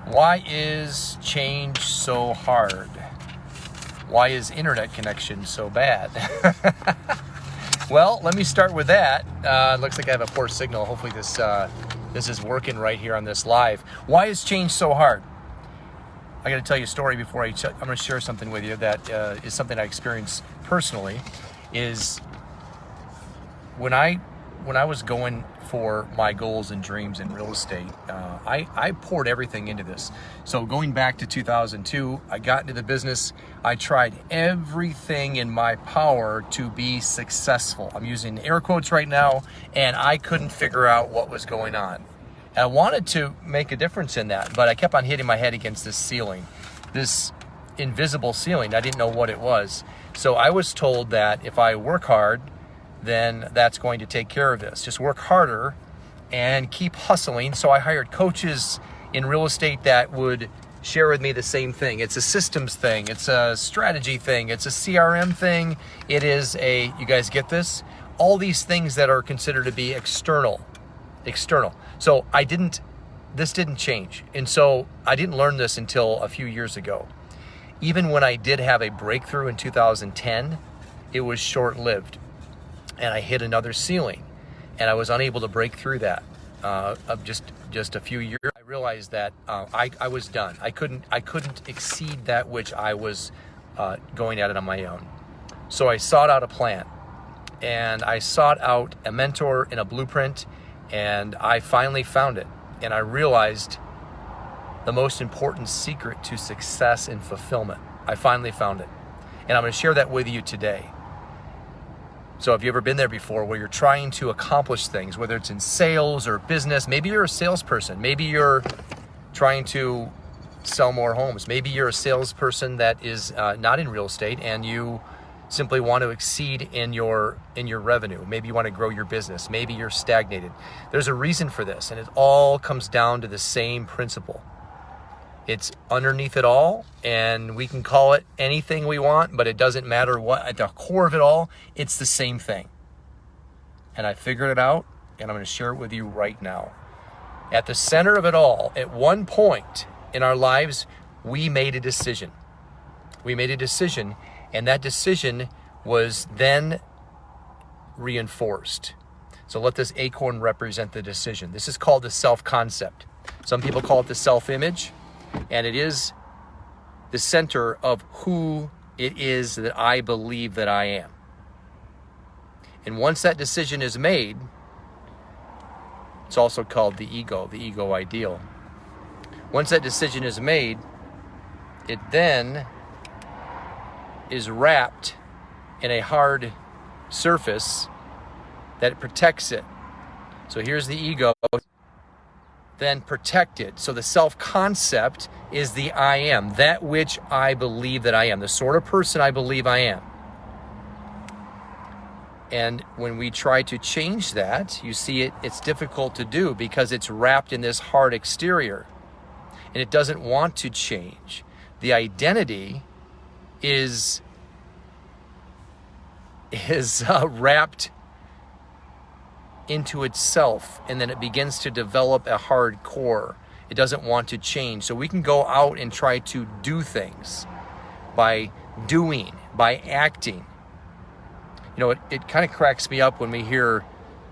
Why is change so hard? Why is internet connection so bad? Well, let me start with that. Looks like I have a poor signal. Hopefully this is working right here on this live. Why is change so hard? I got to tell you a story before I'm going to share something with you that is something I experienced personally. Is when I was going for my goals and dreams in real estate, I poured everything into this. So going back to 2002, I got into the business. I tried everything in my power to be successful. I'm using air quotes right now, and I couldn't figure out what was going on. And I wanted to make a difference in that, but I kept on hitting my head against this ceiling, this invisible ceiling. I didn't know what it was. So I was told that if I work hard, then that's going to take care of this. Just work harder and keep hustling. So I hired coaches in real estate that would share with me the same thing. It's a systems thing. It's a strategy thing. It's a CRM thing. It is you guys get this? All these things that are considered to be external. So this didn't change. And so I didn't learn this until a few years ago. Even when I did have a breakthrough in 2010, it was short-lived. And I hit another ceiling, and I was unable to break through that. Of just a few years, I realized that I was done. I couldn't exceed that which I was going at it on my own. So I sought out a plan, and I sought out a mentor and a blueprint, and I finally found it. And I realized the most important secret to success and fulfillment. I finally found it, and I'm going to share that with you today. So have you ever been there before where you're trying to accomplish things, whether it's in sales or business? Maybe you're a salesperson. Maybe you're trying to sell more homes. Maybe you're a salesperson that is not in real estate and you simply want to exceed in your revenue. Maybe you want to grow your business. Maybe you're stagnated. There's a reason for this, and it all comes down to the same principle. It's underneath it all, and we can call it anything we want, but it doesn't matter what. At the core of it all, it's the same thing. And I figured it out, and I'm going to share it with you right now. At the center of it all, at one point in our lives, we made a decision. And that decision was then reinforced. So let this acorn represent the decision. This is called the self-concept. Some people call it the self-image. And it is the center of who it is that I believe that I am. And once that decision is made, it's also called the ego ideal. Once that decision is made, it then is wrapped in a hard surface that protects it. So here's the ego, then protected. So the self-concept is the I am, that which I believe that I am, the sort of person I believe I am. And when we try to change that, you see it's difficult to do because it's wrapped in this hard exterior and it doesn't want to change. The identity is wrapped into itself, and then it begins to develop a hard core. It doesn't want to change. So we can go out and try to do things by doing, by acting. You know, it kind of cracks me up when we hear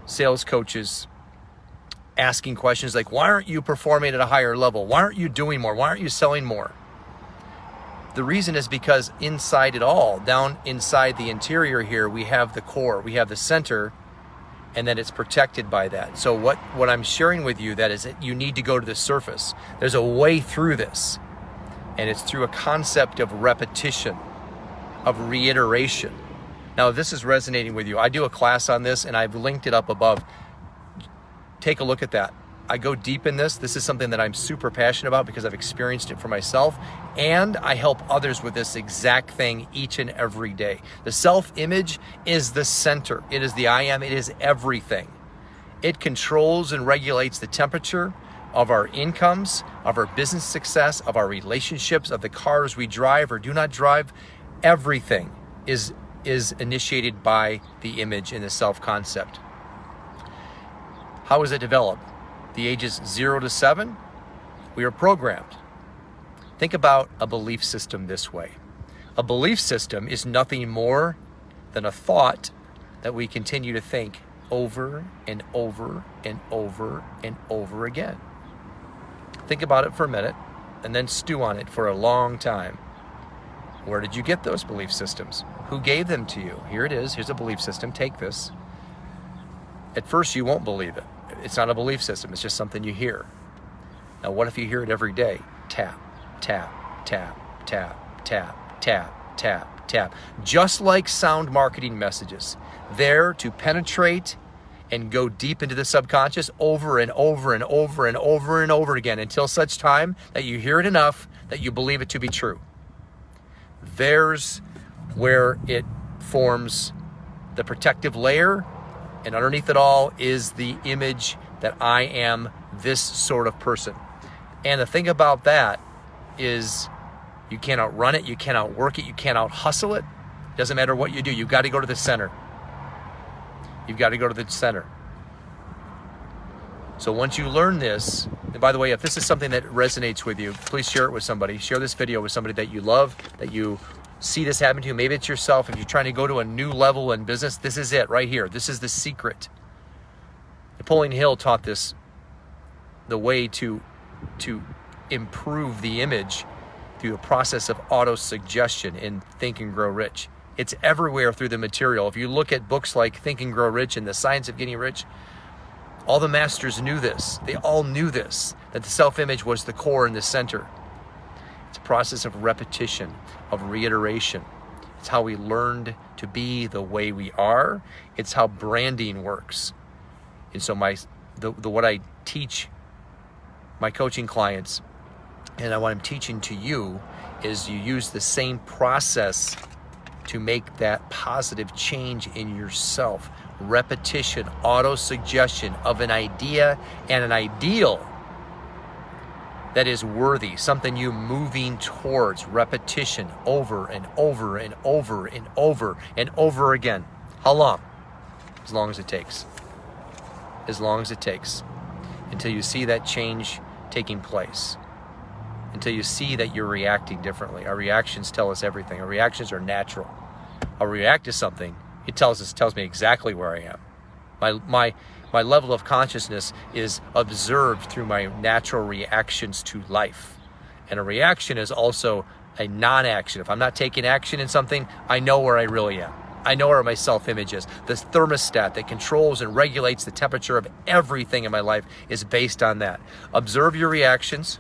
sales coaches asking questions like, why aren't you performing at a higher level? Why aren't you doing more? Why aren't you selling more? The reason is because inside it all, down inside the interior here, we have the core, we have the center, and then it's protected by that. So what I'm sharing with you, that is that you need to go to the surface. There's a way through this, and it's through a concept of repetition, of reiteration. Now, if this is resonating with you, I do a class on this, and I've linked it up above. Take a look at that. I go deep in this. This is something that I'm super passionate about because I've experienced it for myself, and I help others with this exact thing each and every day. The self-image is the center. It is the I am. It is everything. It controls and regulates the temperature of our incomes, of our business success, of our relationships, of the cars we drive or do not drive. Everything is initiated by the image and the self-concept. How is it developed? The ages 0 to 7, we are programmed. Think about a belief system this way. A belief system is nothing more than a thought that we continue to think over and over and over and over again. Think about it for a minute and then stew on it for a long time. Where did you get those belief systems? Who gave them to you? Here it is. Here's a belief system. Take this. At first, you won't believe it. It's not a belief system. It's just something you hear. Now, what if you hear it every day? Tap, tap, tap, tap, tap, tap, tap, tap. Just like sound marketing messages. There to penetrate and go deep into the subconscious over and over and over and over and over again until such time that you hear it enough that you believe it to be true. There's where it forms the protective layer, and underneath it all is the image that I am this sort of person. And the thing about that is you can't outrun it, you can't outwork it, you can't out hustle it. Doesn't matter what you do, you've got to go to the center. You've got to go to the center. So once you learn this, and by the way, if this is something that resonates with you, please share it with somebody. Share this video with somebody that you love, that you see this happen to. Maybe it's yourself. If you're trying to go to a new level in business, this is it right here. This is the secret. Napoleon Hill taught this, the way to improve the image through the process of auto-suggestion in Think and Grow Rich. It's everywhere through the material. If you look at books like Think and Grow Rich and The Science of Getting Rich, all the masters knew this. They all knew this, that the self-image was the core and the center. It's a process of repetition, of reiteration. It's how we learned to be the way we are. It's how branding works. And so what I teach my coaching clients, and what I'm teaching to you, is you use the same process to make that positive change in yourself. Repetition, auto-suggestion of an idea and an ideal that is worthy, something you moving towards. Repetition over and over and over and over and over again. How long? As long as it takes. As long as it takes. Until you see that change taking place. Until you see that you're reacting differently. Our reactions tell us everything. Our reactions are natural. I'll react to something. It tells me exactly where I am. My level of consciousness is observed through my natural reactions to life. And a reaction is also a non-action. If I'm not taking action in something, I know where I really am. I know where my self-image is. The thermostat that controls and regulates the temperature of everything in my life is based on that. Observe your reactions.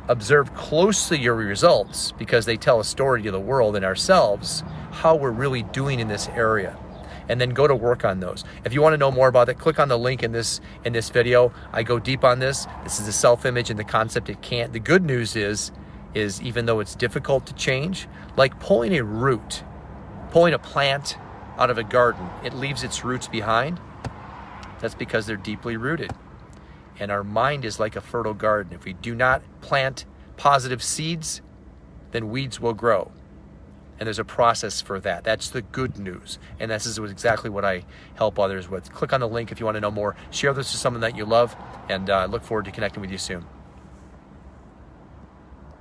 Observe closely your results, because they tell a story to the world and ourselves how we're really doing in this area. And then go to work on those. If you want to know more about it, click on the link in this video. I go deep on this. This is the self-image and the concept it can't. The good news is even though it's difficult to change, like pulling a root, pulling a plant out of a garden, it leaves its roots behind. That's because they're deeply rooted. And our mind is like a fertile garden. If we do not plant positive seeds, then weeds will grow. And there's a process for that. That's the good news. And this is exactly what I help others with. Click on the link if you want to know more. Share this with someone that you love, and look forward to connecting with you soon.